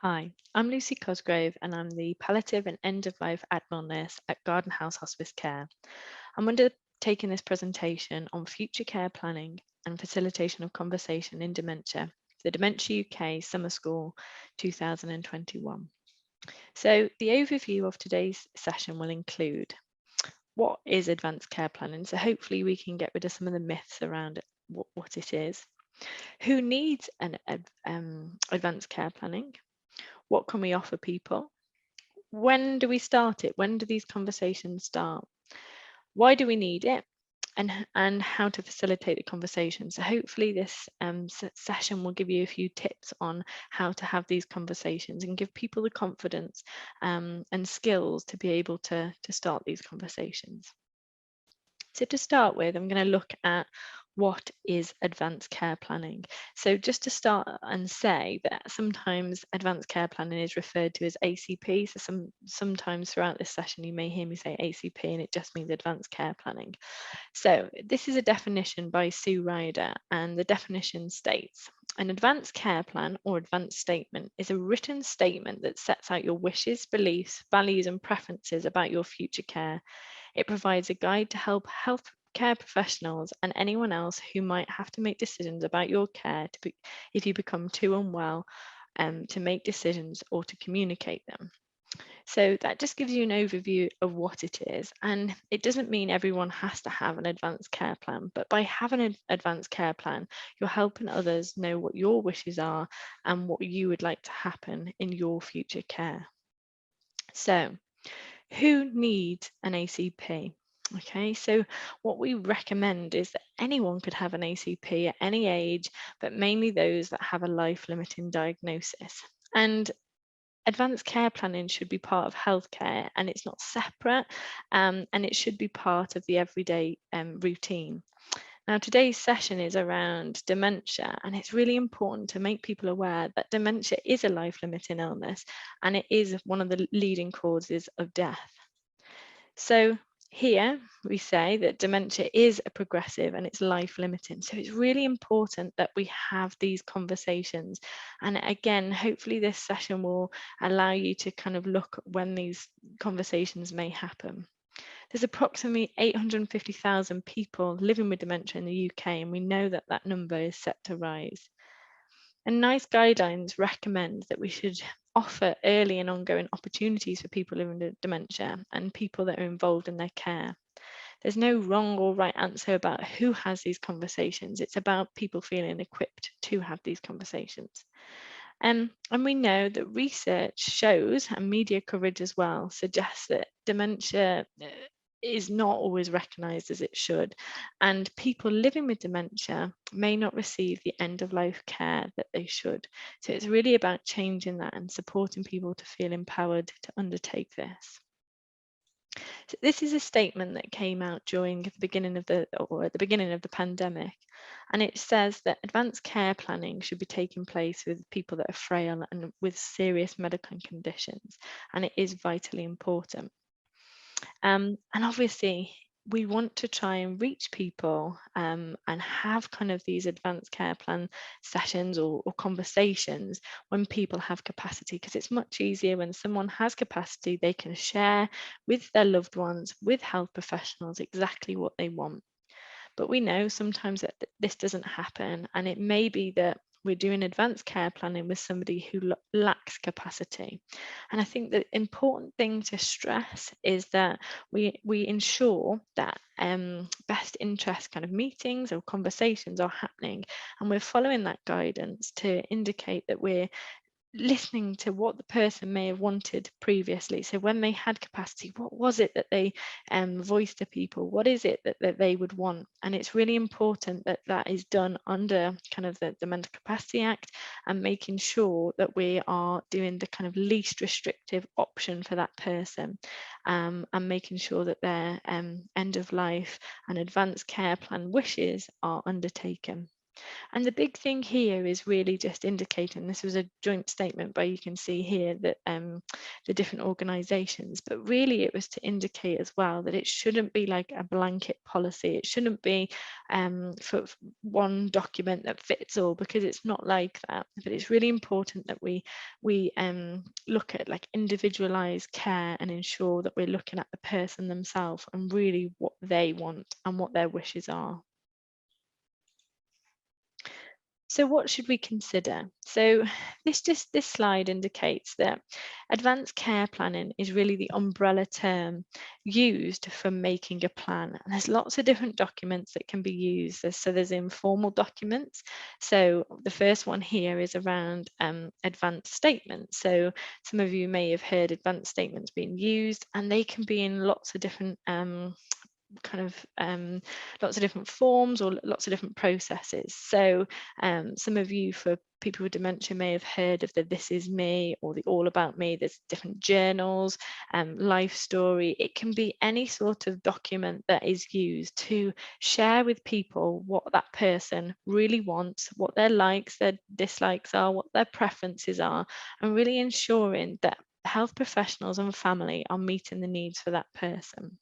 Hi, I'm Lucy Cosgrove and I'm the Palliative and End of Life Admiral Nurse at Garden House Hospice Care. I'm undertaking this presentation on future care planning and facilitation of conversation in dementia, the Dementia UK Summer School 2021. So the overview of today's session will include what is advanced care planning. So hopefully we can get rid of some of the myths around it, what it is. Who needs an advanced care planning? What can we offer people? When do we start it? When do these conversations start? Why do we need it? And how to facilitate the conversation. So hopefully this session will give you a few tips on how to have these conversations and give people the confidence and skills to be able to start these conversations. So to start with, I'm going to look at what is advanced care planning. So just to start and say that sometimes advanced care planning is referred to as ACP. So sometimes throughout this session, you may hear me say ACP and it just means advanced care planning. So this is a definition by Sue Ryder, and the definition states, an advanced care plan or advanced statement is a written statement that sets out your wishes, beliefs, values and preferences about your future care. It provides a guide to help healthcare professionals and anyone else who might have to make decisions about your care if you become too unwell to make decisions or to communicate them. So that just gives you an overview of what it is. And it doesn't mean everyone has to have an advanced care plan, but by having an advanced care plan, you're helping others know what your wishes are and what you would like to happen in your future care. So who needs an ACP? Okay, so what we recommend is that anyone could have an ACP at any age, but mainly those that have a life-limiting diagnosis. And advanced care planning should be part of healthcare and it's not separate, and it should be part of the everyday routine. Now, today's session is around dementia, and it's really important to make people aware that dementia is a life-limiting illness and it is one of the leading causes of death. So here we say that dementia is a progressive and it's life limiting. So it's really important that we have these conversations. And again, hopefully this session will allow you to kind of look at when these conversations may happen. There's approximately 850,000 people living with dementia in the UK, and we know that that number is set to rise. And NICE guidelines recommend that we should offer early and ongoing opportunities for people living with dementia and people that are involved in their care. There's no wrong or right answer about who has these conversations. It's about people feeling equipped to have these conversations. And we know that research shows, and media coverage as well, suggests that dementia is not always recognised as it should. And people living with dementia may not receive the end of life care that they should. So it's really about changing that and supporting people to feel empowered to undertake this. So this is a statement that came out during the beginning of at the beginning of the pandemic, and it says that advanced care planning should be taking place with people that are frail and with serious medical conditions, and it is vitally important. And obviously, we want to try and reach people and have kind of these advanced care plan sessions or conversations when people have capacity, because it's much easier when someone has capacity, they can share with their loved ones, with health professionals, exactly what they want. But we know sometimes that this doesn't happen, and it may be that we're doing advanced care planning with somebody who lacks capacity. And I think the important thing to stress is that we ensure that best interest kind of meetings or conversations are happening, and we're following that guidance to indicate that we're listening to what the person may have wanted previously. So when they had capacity, what was it that they voiced to people? What is it that they would want? And it's really important that that is done under kind of the Mental Capacity Act, and making sure that we are doing the kind of least restrictive option for that person, and making sure that their end of life and advanced care plan wishes are undertaken. And the big thing here is really just indicating this was a joint statement, but you can see here that the different organisations, but really it was to indicate as well that it shouldn't be like a blanket policy. It shouldn't be for one document that fits all, because it's not like that. But it's really important that we look at like individualised care and ensure that we're looking at the person themselves and really what they want and what their wishes are. So what should we consider? So this slide indicates that advanced care planning is really the umbrella term used for making a plan. And there's lots of different documents that can be used. So there's informal documents. So the first one here is around advanced statements. So some of you may have heard advanced statements being used, and they can be in lots of different lots of different forms or lots of different processes. So some of you, for people with dementia, may have heard of the This Is Me or the All About Me. There's different journals, life story. It can be any sort of document that is used to share with people what that person really wants, what their likes, their dislikes are, what their preferences are, and really ensuring that health professionals and family are meeting the needs for that person.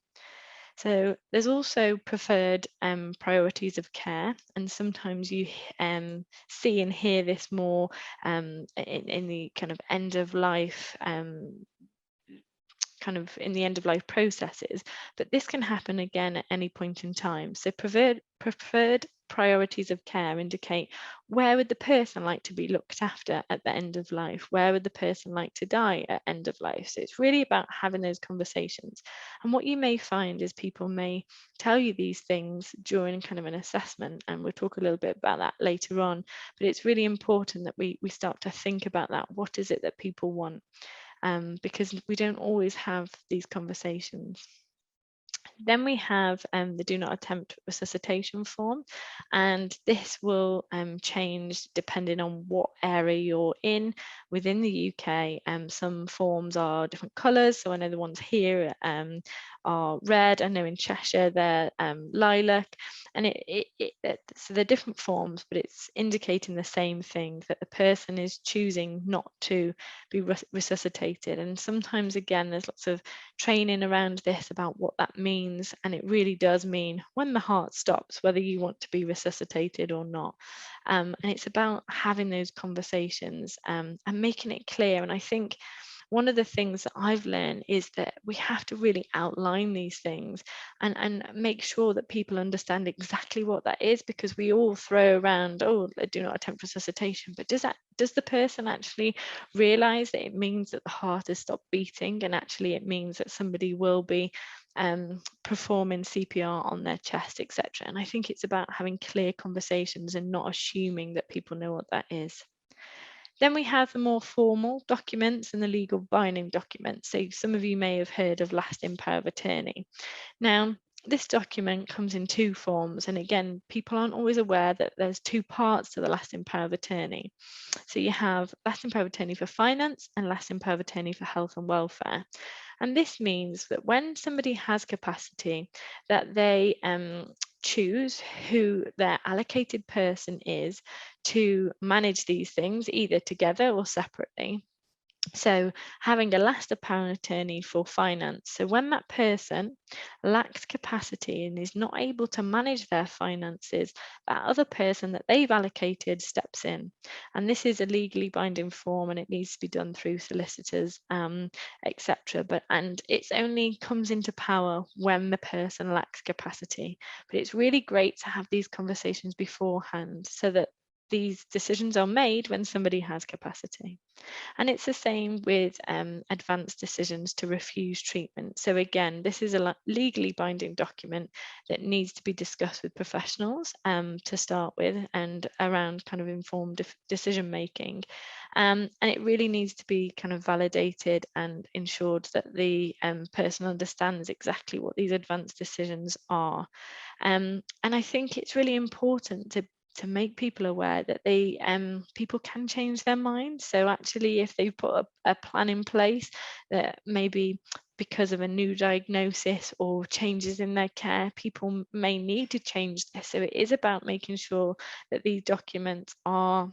So there's also preferred priorities of care, and sometimes you see and hear this more in the kind of end of life in the end of life processes, but this can happen again at any point in time. So preferred priorities of care indicate where would the person like to be looked after at the end of life, where would the person like to die at end of life. So it's really about having those conversations. And what you may find is people may tell you these things during kind of an assessment, and we'll talk a little bit about that later on, but it's really important that we start to think about that. What is it that people want? Because we don't always have these conversations. Then we have the do not attempt resuscitation form, and this will change depending on what area you're in within the UK. Some forms are different colours, so I know the ones here are red. I know in Cheshire they're lilac, and so they're different forms, but it's indicating the same thing, that the person is choosing not to be resuscitated. And sometimes, again, there's lots of training around this about what that means, and it really does mean when the heart stops, whether you want to be resuscitated or not. And it's about having those conversations and making it clear. And I think one of the things that I've learned is that we have to really outline these things and make sure that people understand exactly what that is, because we all throw around, oh, do not attempt resuscitation, but does the person actually realize that it means that the heart has stopped beating, and actually it means that somebody will be performing CPR on their chest, etc. And I think it's about having clear conversations and not assuming that people know what that is. Then we have the more formal documents and the legal binding documents. So some of you may have heard of lasting power of attorney. Now, this document comes in two forms, and again, people aren't always aware that there's two parts to the lasting power of attorney. So you have lasting power of attorney for finance and lasting power of attorney for health and welfare. And this means that when somebody has capacity, that they choose who their allocated person is to manage these things, either together or separately. So having a lasting power of attorney for finance. So when that person lacks capacity and is not able to manage their finances, that other person that they've allocated steps in. And this is a legally binding form, and it needs to be done through solicitors, etc. And it only comes into power when the person lacks capacity. But it's really great to have these conversations beforehand so that these decisions are made when somebody has capacity. And it's the same with advanced decisions to refuse treatment. So again, this is a legally binding document that needs to be discussed with professionals to start with, and around kind of informed decision making. And it really needs to be kind of validated and ensured that the person understands exactly what these advanced decisions are. And I think it's really important to to make people aware that people can change their mind. So actually, if they put a plan in place that maybe because of a new diagnosis or changes in their care, people may need to change this. So it is about making sure that these documents are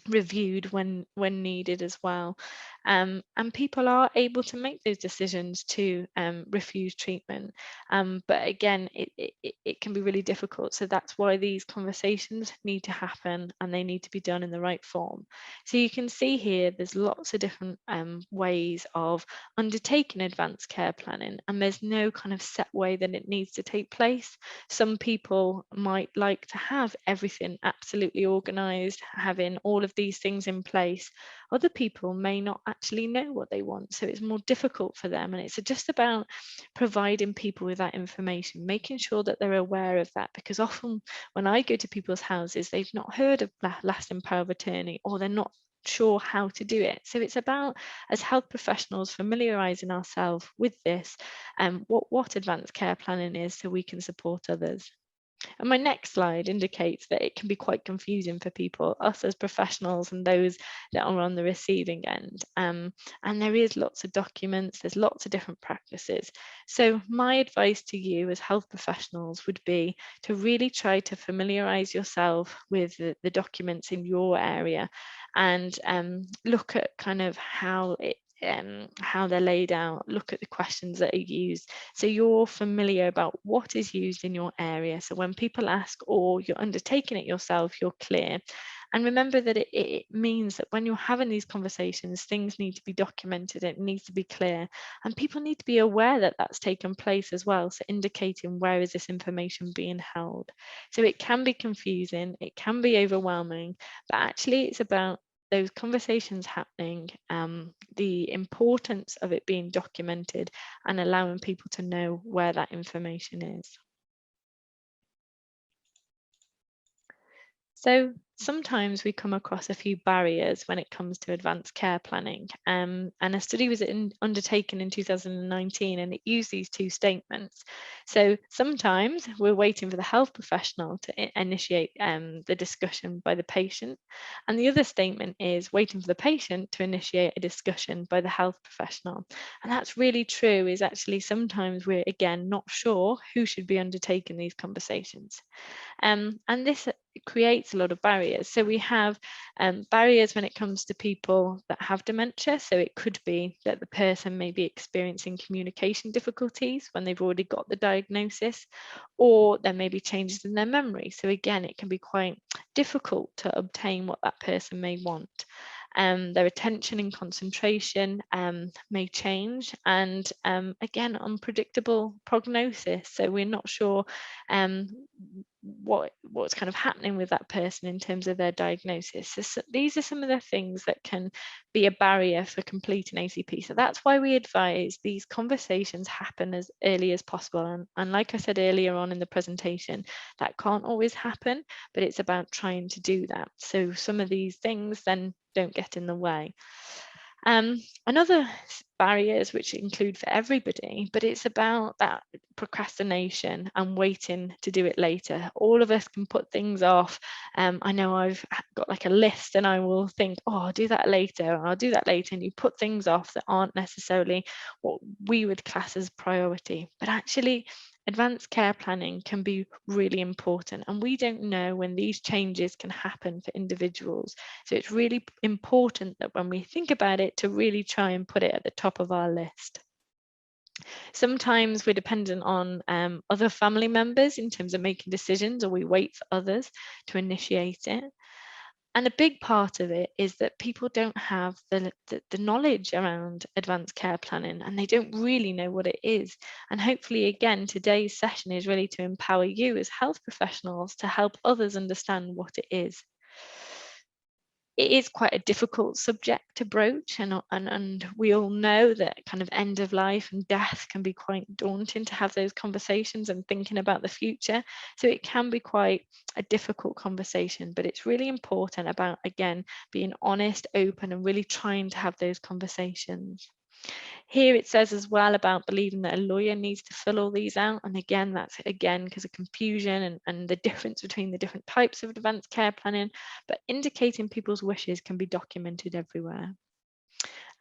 reviewed when needed as well, and people are able to make those decisions to refuse treatment, but again it can be really difficult. So that's why these conversations need to happen, and they need to be done in the right form. So you can see here there's lots of different ways of undertaking advanced care planning, and there's no kind of set way that it needs to take place. Some people might like to have everything absolutely organized, having all of these things in place. Other people may not actually know what they want, so it's more difficult for them. And it's just about providing people with that information, making sure that they're aware of that, because often when I go to people's houses, they've not heard of lasting power of attorney, or they're not sure how to do it. So it's about, as health professionals, familiarizing ourselves with this and what advanced care planning is, so we can support others. And my next slide indicates that it can be quite confusing for people, us as professionals and those that are on the receiving end. And there is lots of documents, there's lots of different practices. So my advice to you as health professionals would be to really try to familiarise yourself with the documents in your area, and look at kind of how they're laid out, look at the questions that are used, so you're familiar about what is used in your area. So when people ask, or you're undertaking it yourself, you're clear. And remember that it means that when you're having these conversations, things need to be documented, it needs to be clear, and people need to be aware that that's taken place as well, so indicating where is this information being held. So it can be confusing, it can be overwhelming, but actually it's about those conversations happening, the importance of it being documented, and allowing people to know where that information is. So sometimes we come across a few barriers when it comes to advanced care planning. And a study was undertaken in 2019, and it used these two statements. So sometimes we're waiting for the health professional to initiate the discussion by the patient. And the other statement is waiting for the patient to initiate a discussion by the health professional. And that's really true, is actually sometimes we're, again, not sure who should be undertaking these conversations. And this creates a lot of barriers. So we have barriers when it comes to people that have dementia. So it could be that the person may be experiencing communication difficulties when they've already got the diagnosis, or there may be changes in their memory. So again, it can be quite difficult to obtain what that person may want. Their attention and concentration may change, and again, unpredictable prognosis. So we're not sure what's kind of happening with that person in terms of their diagnosis. So these are some of the things that can be a barrier for completing ACP. So that's why we advise these conversations happen as early as possible. And like I said earlier on in the presentation, that can't always happen, but it's about trying to do that, so some of these things then don't get in the way. Another barriers which include for everybody, but it's about that procrastination and waiting to do it later. All of us can put things off. I know I've got like a list, and I will think, oh, I'll do that later, and I'll do that later, and you put things off that aren't necessarily what we would class as priority. But actually, advanced care planning can be really important, and we don't know when these changes can happen for individuals. So it's really important that when we think about it, to really try and put it at the top of our list. Sometimes we're dependent on other family members in terms of making decisions, or we wait for others to initiate it. And a big part of it is that people don't have the knowledge around advanced care planning, and they don't really know what it is. And hopefully, again, today's session is really to empower you as health professionals to help others understand what it is. It is quite a difficult subject to broach, and we all know that kind of end of life and death can be quite daunting to have those conversations and thinking about the future. So it can be quite a difficult conversation, but it's really important about, again, being honest, open, and really trying to have those conversations. Here it says as well about believing that a lawyer needs to fill all these out. And again, that's again because of confusion and the difference between the different types of advanced care planning, but indicating people's wishes can be documented everywhere.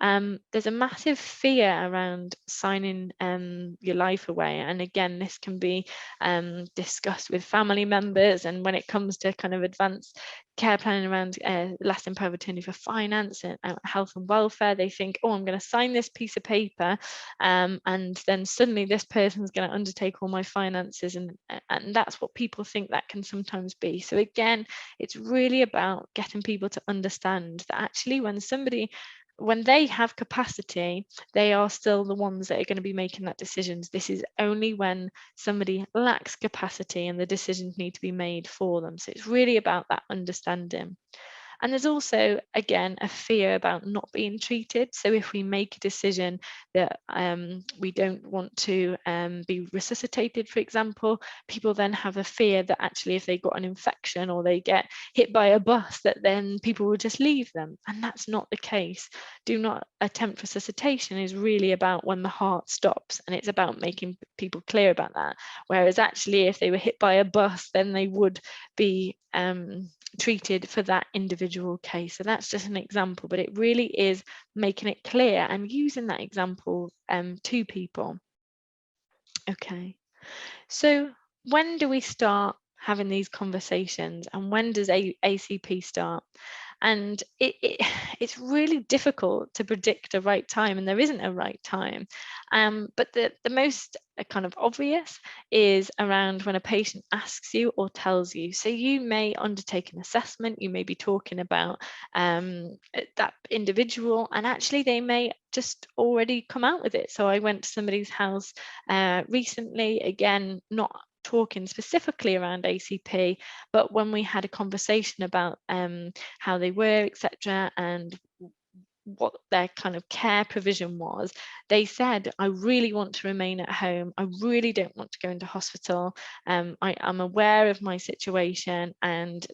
There's a massive fear around signing your life away. And again, this can be discussed with family members. And when it comes to kind of advanced care planning around lasting power of attorney for finance and health and welfare, they think, oh, I'm going to sign this piece of paper, and then suddenly this person's going to undertake all my finances. And that's what people think that can sometimes be. So again, it's really about getting people to understand that actually when they have capacity, they are still the ones that are going to be making that decisions. This is only when somebody lacks capacity and the decisions need to be made for them. So it's really about that understanding. And there's also, again, a fear about not being treated. So if we make a decision that we don't want to be resuscitated, for example, people then have a fear that actually if they got an infection or they get hit by a bus, that then people will just leave them. And that's not the case. Do not attempt resuscitation is really about when the heart stops, and it's about making people clear about that. Whereas actually if they were hit by a bus, then they would be treated for that individual case. So that's just an example, but it really is making it clear and using that example to people. Okay, so when do we start having these conversations, and when does ACP start? And it's really difficult to predict a right time, and there isn't a right time. But the most kind of obvious is around when a patient asks you or tells you. So you may undertake an assessment, you may be talking about that individual, and actually they may just already come out with it. So I went to somebody's house recently, again, not talking specifically around ACP, but when we had a conversation about how they were, etc., and what their kind of care provision was, they said, I really want to remain at home. I really don't want to go into hospital. I'm aware of my situation and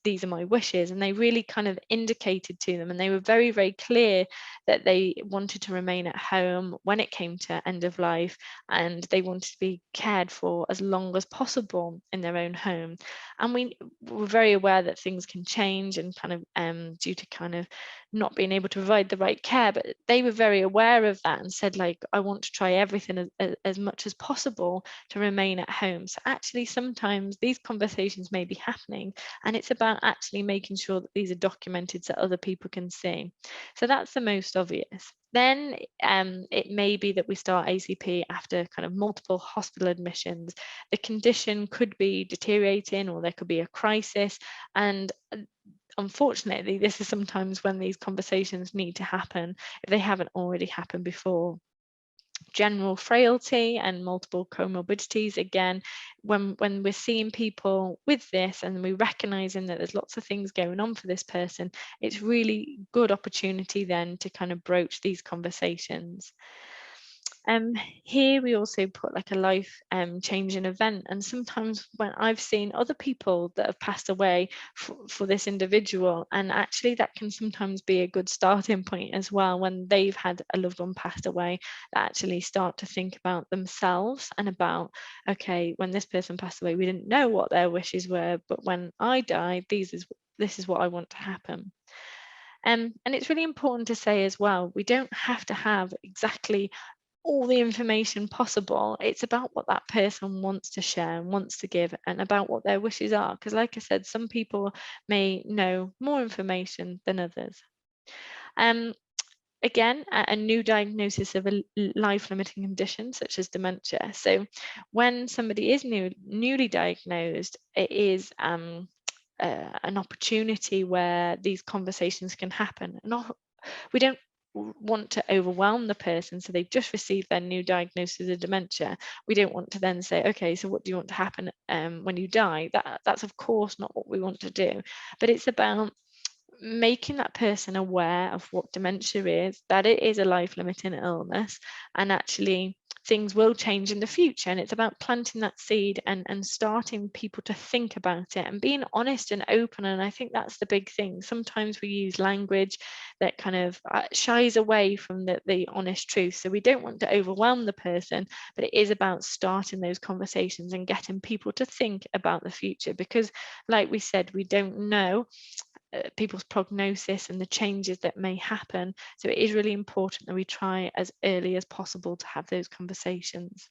these are my wishes. And they really kind of indicated to them, and they were very, very clear that they wanted to remain at home when it came to end of life, and they wanted to be cared for as long as possible in their own home. And we were very aware that things can change and kind of due to kind of not being able to provide the right care, but they were very aware of that and said, like, I want to try everything as much as possible to remain at home. So actually sometimes these conversations may be happening, and it's about actually making sure that these are documented so other people can see. So that's the most obvious. Then it may be that we start ACP after kind of multiple hospital admissions. The condition could be deteriorating, or there could be a crisis, and unfortunately, this is sometimes when these conversations need to happen if they haven't already happened before. General frailty and multiple comorbidities, again, when we're seeing people with this and we're recognizing that there's lots of things going on for this person, it's really good opportunity then to kind of broach these conversations. Here we also put like a life changing event, and sometimes when I've seen other people that have passed away for this individual, and actually that can sometimes be a good starting point as well when they've had a loved one passed away, that actually start to think about themselves and about, okay, when this person passed away, we didn't know what their wishes were, but when I died, this is what I want to happen. And it's really important to say as well, we don't have to have exactly all the information possible. It's about what that person wants to share and wants to give, and about what their wishes are. Because like I said, some people may know more information than others. Again, a new diagnosis of a life-limiting condition such as dementia. So when somebody is newly diagnosed, it is an opportunity where these conversations can happen. We don't want to overwhelm the person, so they've just received their new diagnosis of dementia. We don't want to then say, okay, so what do you want to happen when you die? That's of course not what we want to do, but it's about making that person aware of what dementia is, that it is a life-limiting illness, and actually things will change in the future. And it's about planting that seed and starting people to think about it and being honest and open. And I think that's the big thing. Sometimes we use language that kind of shies away from the honest truth. So we don't want to overwhelm the person, but it is about starting those conversations and getting people to think about the future, because like we said, we don't know people's prognosis and the changes that may happen. So it is really important that we try as early as possible to have those conversations.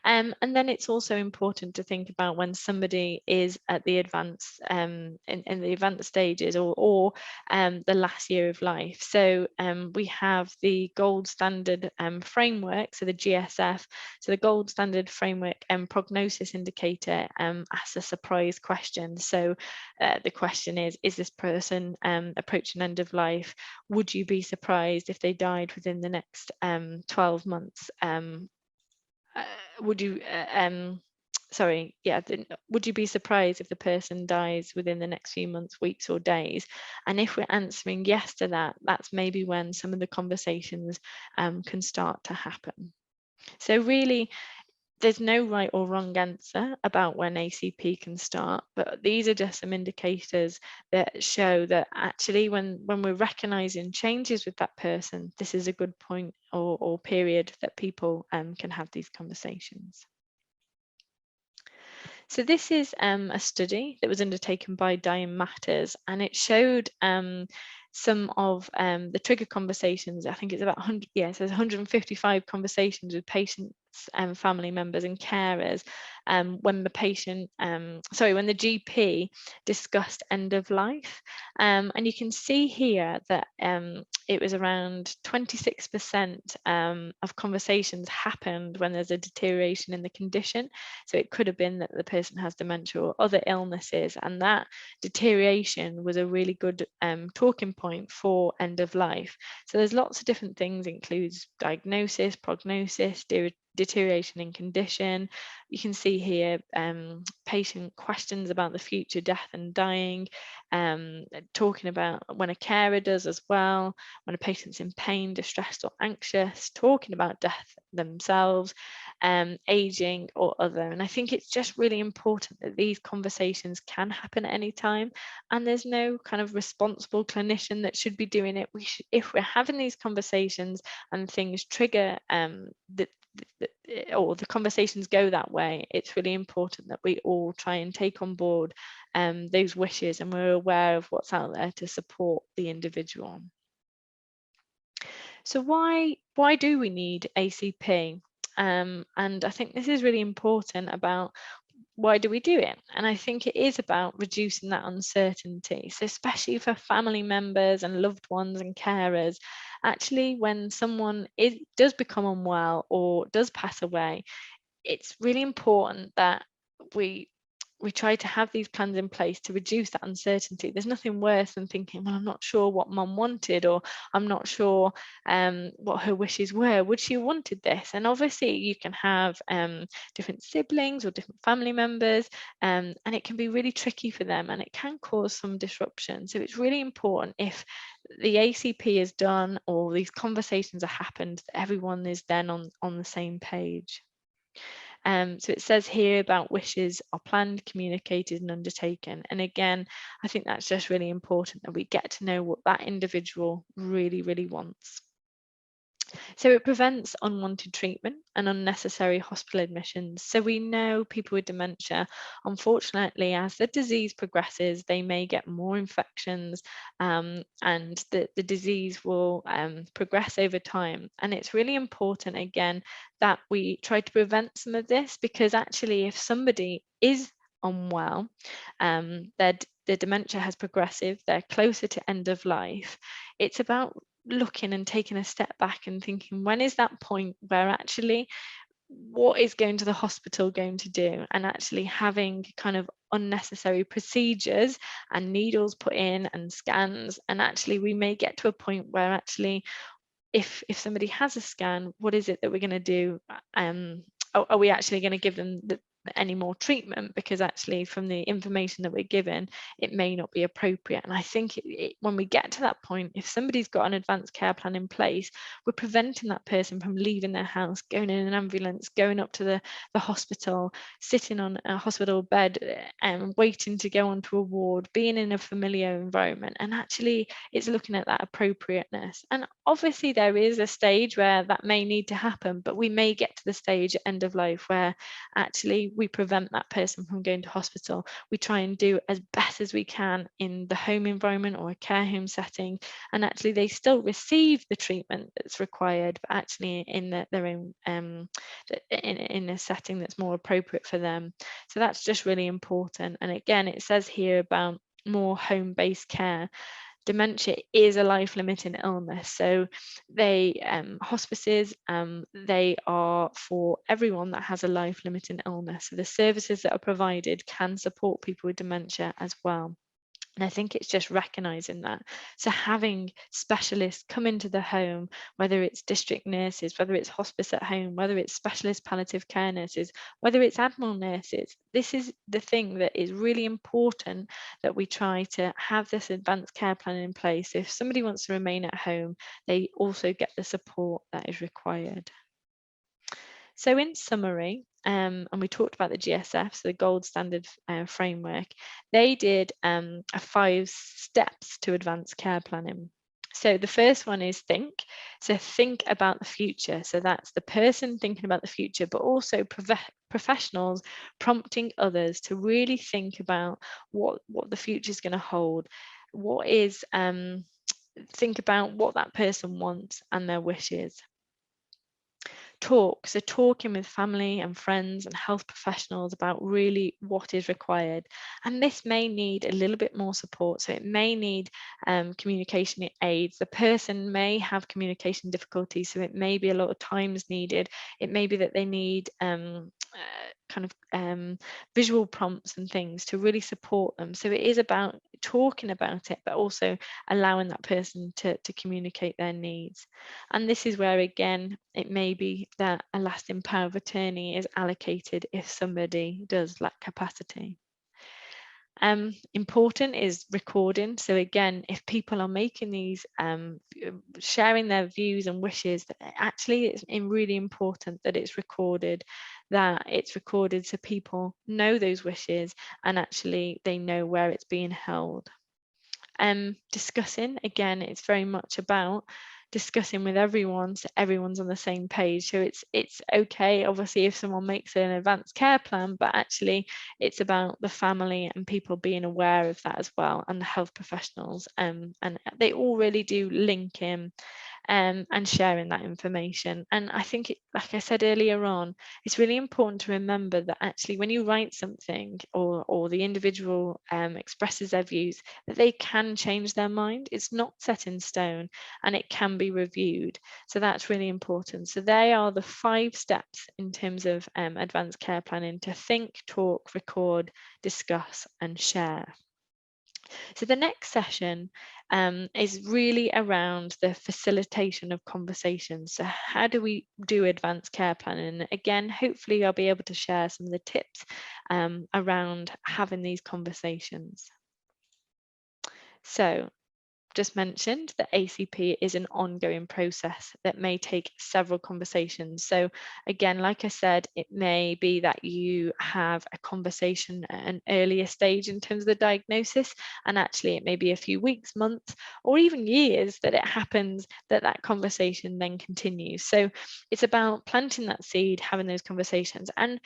And then it's also important to think about when somebody is at the advanced in the advanced stages, or the last year of life. So we have the gold standard framework, so the GSF, so the gold standard framework and prognosis indicator asks a surprise question. So the question is this person approaching end of life? Would you be surprised if they died within the next 12 months? uh, would you sorry, yeah, would you be surprised if the person dies within the next few months, weeks or days? And if we're answering yes to that, that's maybe when some of the conversations can start to happen. So really, there's no right or wrong answer about when ACP can start, but these are just some indicators that show that actually when we're recognizing changes with that person, this is a good point or period that people can have these conversations. So this is a study that was undertaken by Dying Matters, and it showed some of the trigger conversations. I think it's about 100, yeah, it says 155 conversations with patients and family members and carers when the patient, when the GP discussed end of life. And you can see here that it was around 26% of conversations happened when there's a deterioration in the condition. So it could have been that the person has dementia or other illnesses, and that deterioration was a really good talking point for end of life. So there's lots of different things, includes diagnosis, prognosis, deterioration in condition. You can see here patient questions about the future, death and dying, talking about when a carer does as well, when a patient's in pain, distressed or anxious, talking about death themselves, aging or other. And I think it's just really important that these conversations can happen at any time, and there's no kind of responsible clinician that should be doing it. If we're having these conversations and things trigger or the conversations go that way, it's really important that we all try and take on board those wishes, and we're aware of what's out there to support the individual. So why do we need ACP? And I think this is really important about why do we do it? And I think it is about reducing that uncertainty. So especially for family members and loved ones and carers, actually when someone does become unwell or does pass away, it's really important that we try to have these plans in place to reduce that uncertainty. There's nothing worse than thinking, well, I'm not sure what mum wanted, or I'm not sure what her wishes were. Would she have wanted this? And obviously you can have different siblings or different family members, and it can be really tricky for them, and it can cause some disruption. So it's really important, if the ACP is done or these conversations are happened, that everyone is then on the same page. So it says here about wishes are planned, communicated and undertaken. And again, I think that's just really important that we get to know what that individual really, really wants. So it prevents unwanted treatment and unnecessary hospital admissions. So we know people with dementia, unfortunately, as the disease progresses, they may get more infections, and the disease will progress over time. And it's really important, again, that we try to prevent some of this, because actually if somebody is unwell, their dementia has progressive, they're closer to end of life, it's about looking and taking a step back and thinking, when is that point where actually what is going to the hospital going to do, and actually having kind of unnecessary procedures and needles put in and scans. And actually we may get to a point where actually if somebody has a scan, what is it that we're going to do? Are we actually going to give them any more treatment, because actually from the information that we're given, it may not be appropriate. And I think when we get to that point, if somebody's got an advanced care plan in place, we're preventing that person from leaving their house, going in an ambulance, going up to the hospital, sitting on a hospital bed and waiting to go onto a ward, being in a familiar environment. And actually it's looking at that appropriateness. And obviously there is a stage where that may need to happen, but we may get to the stage at end of life where actually we prevent that person from going to hospital. We try and do as best as we can in the home environment or a care home setting, and actually they still receive the treatment that's required, but actually in their own in a setting that's more appropriate for them. So that's just really important. And again, it says here about more home-based care. Dementia is a life-limiting illness, so hospices, they are for everyone that has a life-limiting illness. So the services that are provided can support people with dementia as well. And I think it's just recognizing that. So having specialists come into the home, whether it's district nurses, whether it's hospice at home, whether it's specialist palliative care nurses, whether it's admiral nurses, this is the thing that is really important, that we try to have this advanced care plan in place. So if somebody wants to remain at home, they also get the support that is required. So in summary, and we talked about the GSF, so the gold standard framework, they did a 5 steps to advanced care planning. So the first one is think. So think about the future. So that's the person thinking about the future, but also professionals prompting others to really think about what the future is going to hold. What is think about what that person wants and their wishes. So talking with family and friends and health professionals about really what is required. And this may need a little bit more support. So it may need communication aids. The person may have communication difficulties, so it may be a lot of times needed. It may be that they need visual prompts and things to really support them. So it is about talking about it, but also allowing that person to communicate their needs. And this is where, again, it may be that a lasting power of attorney is allocated if somebody does lack capacity. Important is recording. So again, if people are making these, sharing their views and wishes, actually it's really important that it's recorded, so people know those wishes and actually they know where it's being held. Discussing, again, it's very much about discussing with everyone so everyone's on the same page. So it's okay, obviously, if someone makes an advanced care plan, but actually it's about the family and people being aware of that as well, and the health professionals, and they all really do link in and sharing that information. And I think, like I said earlier on, it's really important to remember that actually when you write something or the individual expresses their views, that they can change their mind. It's not set in stone and it can be reviewed. So that's really important. So they are the 5 steps in terms of advanced care planning: to think, talk, record, discuss and share. So the next session is really around the facilitation of conversations. So how do we do advanced care planning? And again, hopefully I'll be able to share some of the tips around having these conversations. So just mentioned that ACP is an ongoing process that may take several conversations. So again, like I said, it may be that you have a conversation at an earlier stage in terms of the diagnosis, and actually it may be a few weeks, months, or even years that it happens that conversation then continues. So it's about planting that seed, having those conversations, and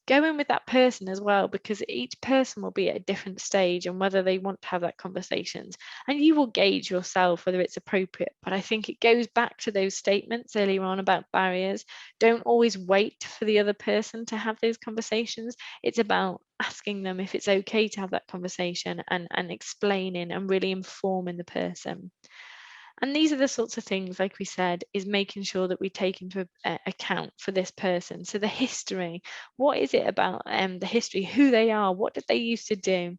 going with that person as well, because each person will be at a different stage and whether they want to have that conversations, and you will gauge yourself whether it's appropriate. But I think it goes back to those statements earlier on about barriers. Don't always wait for the other person to have those conversations. It's about asking them if it's okay to have that conversation and explaining and really informing the person. And these are the sorts of things, like we said, is making sure that we take into account for this person. So the history, what is it about the history, who they are, what did they used to do?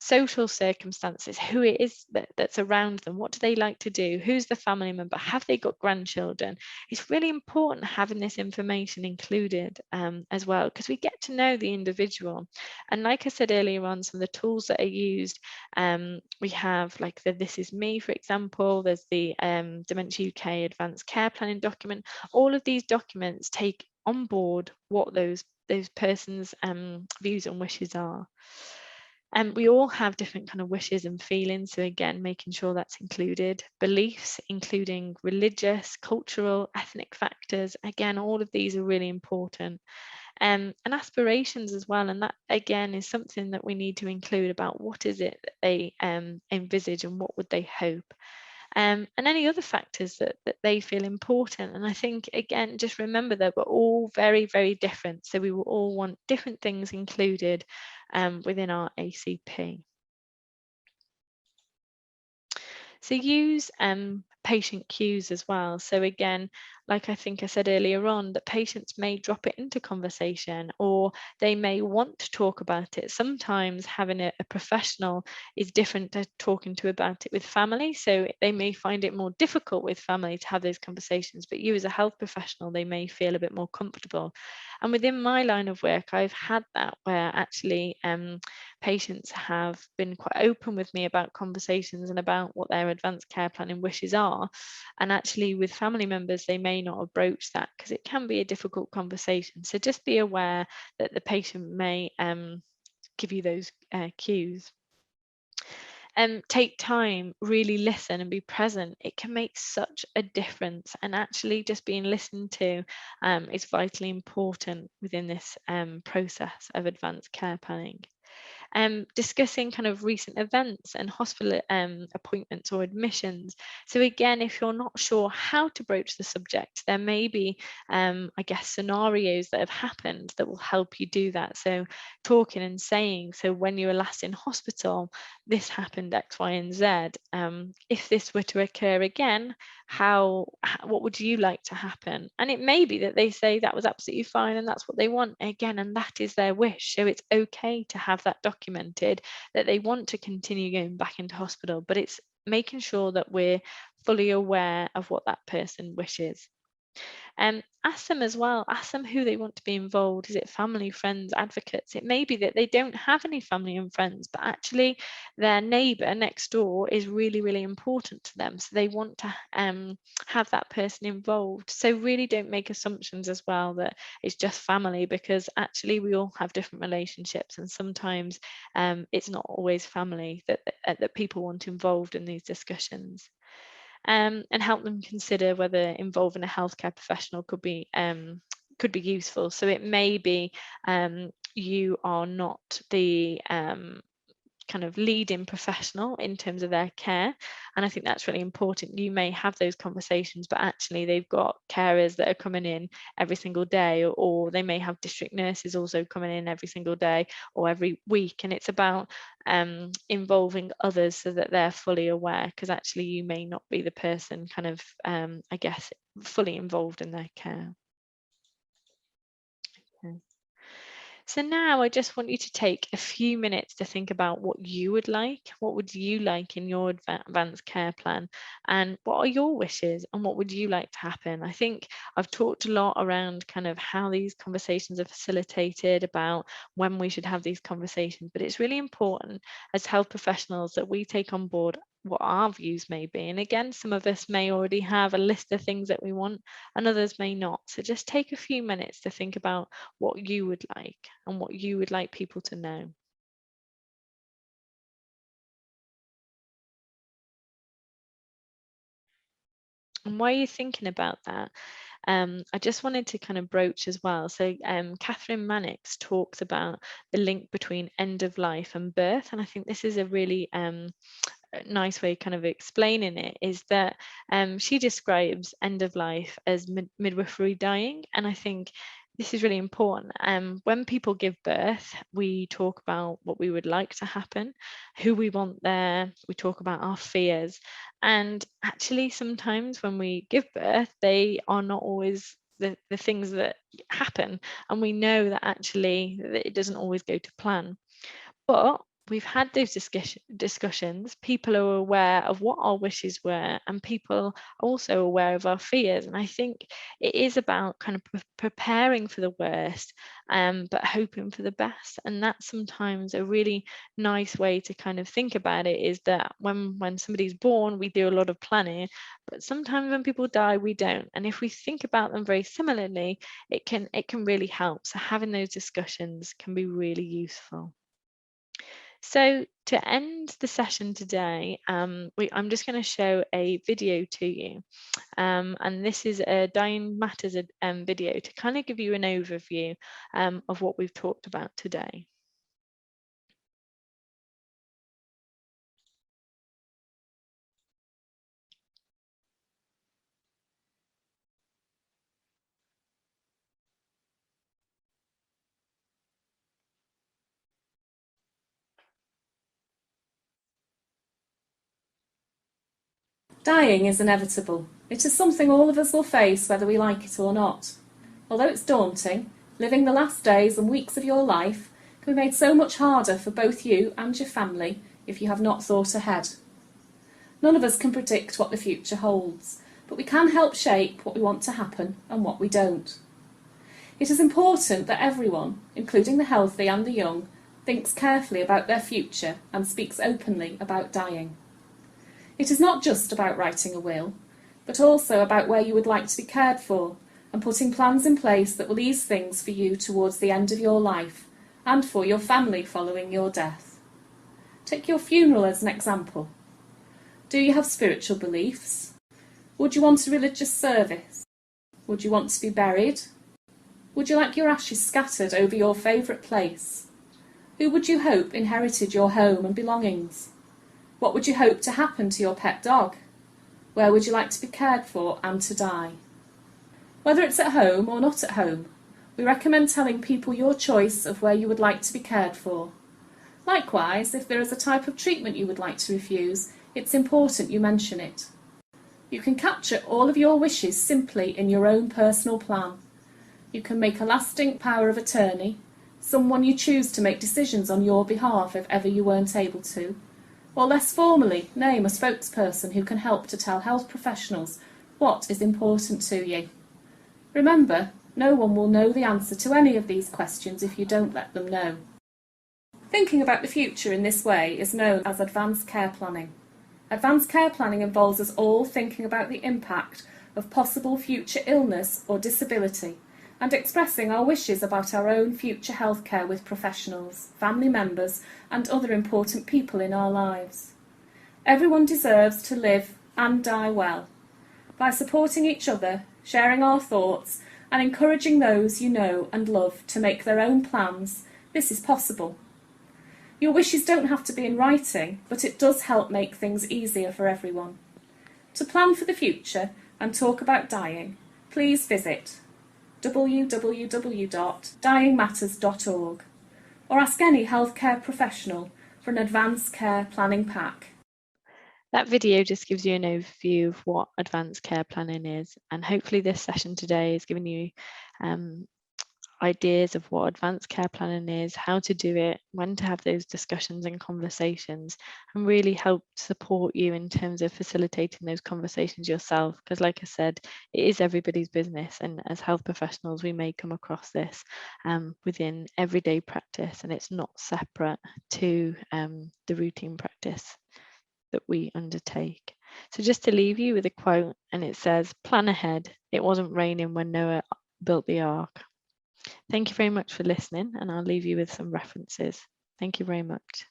social circumstances, who it is that's around them, what do they like to do, who's the family member, have they got grandchildren. It's really important having this information included as well, because we get to know the individual. And like I said earlier on, some of the tools that are used, we have like the This Is Me, for example. There's the Dementia UK Advanced Care Planning document. All of these documents take on board what those persons' views and wishes are. And we all have different kind of wishes and feelings. So again, making sure that's included. Beliefs, including religious, cultural, ethnic factors. Again, all of these are really important. And aspirations as well. And that again is something that we need to include about what is it that they envisage and what would they hope. And any other factors that they feel important. And I think, again, just remember that we're all very, very different. So we will all want different things included within our ACP. So use patient cues as well. So again, like I think I said earlier on, that patients may drop it into conversation, or they may want to talk about it. Sometimes having a professional is different to talking to about it with family. So they may find it more difficult with family to have those conversations, but you as a health professional, they may feel a bit more comfortable. And within my line of work, I've had that where actually patients have been quite open with me about conversations and about what their advanced care planning wishes are. And actually with family members, they may not approach that because it can be a difficult conversation. So just be aware that the patient may give you those cues. Take time, really listen and be present. It can make such a difference. And actually just being listened to is vitally important within this process of advanced care planning. Discussing kind of recent events and hospital appointments or admissions. So again, if you're not sure how to broach the subject, there may be, I guess, scenarios that have happened that will help you do that. So talking and saying, so when you were last in hospital, this happened X, Y, and Z. If this were to occur again, what would you like to happen? And it may be that they say that was absolutely fine and that's what they want again, and that is their wish. So it's okay to have that documented, that they want to continue going back into hospital, but it's making sure that we're fully aware of what that person wishes. Ask them as well, ask them who they want to be involved. Is it family, friends, advocates? It may be that they don't have any family and friends, but actually their neighbour next door is really, really important to them. So they want to have that person involved. So really don't make assumptions as well that it's just family, because actually we all have different relationships, and sometimes it's not always family that people want involved in these discussions. And help them consider whether involving a healthcare professional could be useful. So it may be you are not the kind of leading professional in terms of their care, and I think that's really important. You may have those conversations, but actually they've got carers that are coming in every single day, or they may have district nurses also coming in every single day or every week, and it's about involving others so that they're fully aware, because actually you may not be the person kind of I guess fully involved in their care. Okay. So now I just want you to take a few minutes to think about what you would like. What would you like in your advanced care plan? And what are your wishes and what would you like to happen? I think I've talked a lot around kind of how these conversations are facilitated, about when we should have these conversations, but it's really important as health professionals that we take on board what our views may be. And again, some of us may already have a list of things that we want and others may not. So just take a few minutes to think about what you would like and what you would like people to know. And while you're thinking about that, I just wanted to kind of broach as well. So Catherine Mannix talks about the link between end of life and birth. And I think this is a really a nice way kind of explaining it, is that she describes end of life as midwifery dying. And I think this is really important. When people give birth, we talk about what we would like to happen, who we want there, we talk about our fears. And actually, sometimes when we give birth, they are not always the things that happen. And we know that actually that it doesn't always go to plan. But we've had those discussions, people are aware of what our wishes were, and people are also aware of our fears. And I think it is about kind of preparing for the worst, but hoping for the best. And that's sometimes a really nice way to kind of think about it, is that when somebody's born, we do a lot of planning, but sometimes when people die, we don't. And if we think about them very similarly, it can really help. So having those discussions can be really useful. So to end the session today, I'm just going to show a video to you. And this is a Dying Matters video to kind of give you an overview of what we've talked about today. Dying is inevitable. It is something all of us will face whether we like it or not. Although it's daunting, living the last days and weeks of your life can be made so much harder for both you and your family if you have not thought ahead. None of us can predict what the future holds, but we can help shape what we want to happen and what we don't. It is important that everyone, including the healthy and the young, thinks carefully about their future and speaks openly about dying. It is not just about writing a will, but also about where you would like to be cared for and putting plans in place that will ease things for you towards the end of your life and for your family following your death. Take your funeral as an example. Do you have spiritual beliefs? Would you want a religious service? Would you want to be buried? Would you like your ashes scattered over your favourite place? Who would you hope inherited your home and belongings? What would you hope to happen to your pet dog? Where would you like to be cared for and to die? Whether it's at home or not at home, we recommend telling people your choice of where you would like to be cared for. Likewise, if there is a type of treatment you would like to refuse, it's important you mention it. You can capture all of your wishes simply in your own personal plan. You can make a lasting power of attorney, someone you choose to make decisions on your behalf if ever you weren't able to, or less formally, name a spokesperson who can help to tell health professionals what is important to you. Remember, no one will know the answer to any of these questions if you don't let them know. Thinking about the future in this way is known as advanced care planning. Advanced care planning involves us all thinking about the impact of possible future illness or disability and expressing our wishes about our own future healthcare with professionals, family members and other important people in our lives. Everyone deserves to live and die well. By supporting each other, sharing our thoughts and encouraging those you know and love to make their own plans, this is possible. Your wishes don't have to be in writing, but it does help make things easier for everyone. To plan for the future and talk about dying, please visit www.dyingmatters.org or ask any healthcare professional for an advanced care planning pack. That video just gives you an overview of what advanced care planning is, and hopefully this session today has given you ideas of what advanced care planning is, how to do it, when to have those discussions and conversations, and really help support you in terms of facilitating those conversations yourself, because like I said, it is everybody's business, and as health professionals we may come across this within everyday practice, and it's not separate to the routine practice that we undertake. So just to leave you with a quote, and it says, "Plan ahead. It wasn't raining when Noah built the ark." Thank you very much for listening, and I'll leave you with some references. Thank you very much.